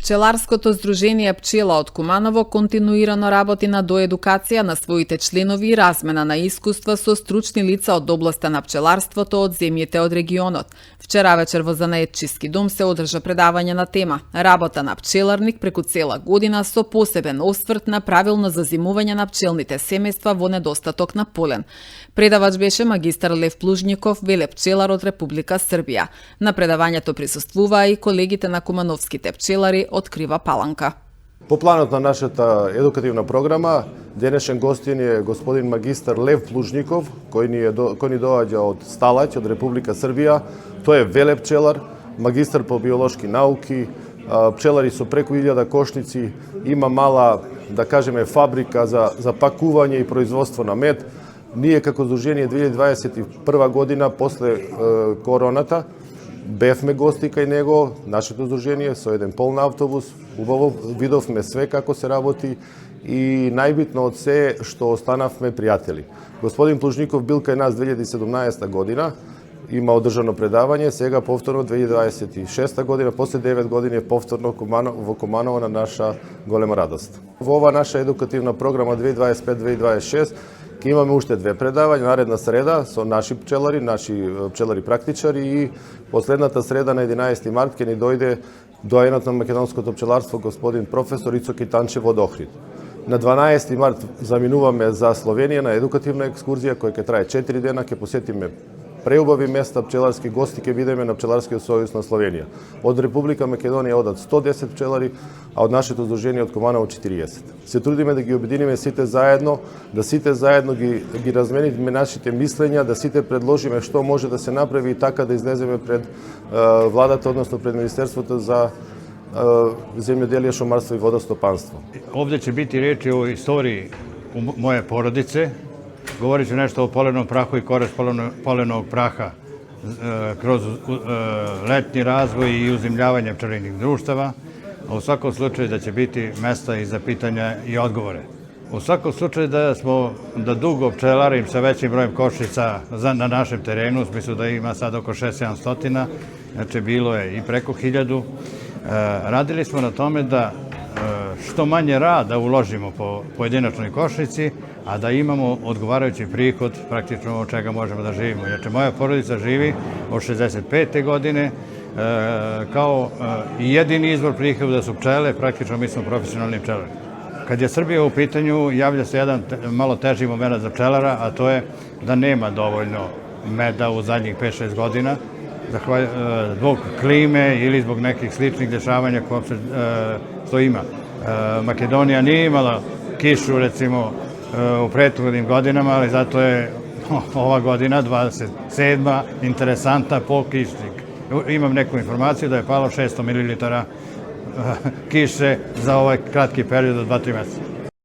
Пчеларското здружение Пчела од Куманово континуирано работи на доедукација на своите членови и размена на искуства со стручни лица од областа на пчеларството од земјите од регионот. Вчера вечер во Занаетчиски дом се одржа предавање на тема Работа на пчеларник преку цела година со посебен осврт на правилно зазимување на пчелните семејства во недостаток на полен. Предавач беше магистар Лев Плужников, велепчелар од Република Србија. На предавањето присуствуваа и колегите на кумановските пчелари од Крива Паланка. По планот на нашата едукативна програма, денешен гостин е господин магистар Лев Плужников, кој ни доаѓа од Сталаќ, од Република Србија. Тој е велепчелар, магистар по биолошки науки, пчелари со преку 1000 кошници, има мала, да кажеме, фабрика за пакување и производство на мед. Ние како здружение 2021 година, после короната, бевме гости кај него, нашето здружение, со еден полн автобус, убаво видовме све како се работи и најбитно од се што останавме пријатели. Господин Плужников бил кај нас 2017 година, има одржано предавање, сега повторно 2026 година, после 9 години повторно во Куманово на наша голема радост. Во ова наша едукативна програма 2025-2026 ќе имаме уште две предавања, наредна среда со наши пчелари практичари и последната среда на 11 март ќе ни дојде доајенот на македонското пчеларство господин професор Ицо Китанчев од Охрид. На 12 март заминуваме за Словенија на едукативна екскурзија која ќе трае 4 дена, ќе посетиме преубави места, пчеларски гости ќе видиме на Пчеларскиот сојуз на Словенија. Од Република Македонија одат 110 пчелари, а од нашето здружение од Куманово 40. Се трудиме да ги обединиме сите заедно, да сите заедно ги размениме нашите мислења, да сите предложиме што може да се направи и така да излеземе пред владата, односно пред Министерството за земјоделие, шумарство и водостопанство. Овде ќе бити речи о исторiji моje porodice. Govorit ću nešto o polenom prahu i korist polenog praha kroz letnji razvoj i uzimljavanje pčelinjih društava. A u svakom slučaju da će biti mesta i za pitanja i odgovore. U svakom slučaju da dugo pčelarim sa većim brojem košnica na našem terenu, u smislu da ima sad oko 600-700, znači bilo je i preko 1000. Radili smo na tome da što manje rada uložimo po pojedinačnoj košnici, a da imamo odgovarajući prihod praktično od čega možemo da živimo. Znači, moja porodica živi od 65. godine, kao jedini izvor prihoda su pčele, praktično mi smo profesionalni pčelari. Kad je Srbija u pitanju, javlja se jedan malo teži moment za pčelara, a to je da nema dovoljno meda u zadnjih 5-6 godina, zbog klime ili zbog nekih sličnih dešavanja što ima. Makedonija nije imala kišu, recimo, u prethodnim godinama, ali zato je ova godina, 27. interesantna po kišnik. Imam neku informaciju da je palo 600 ml kiše za ovaj kratki period od 2-3 meseca.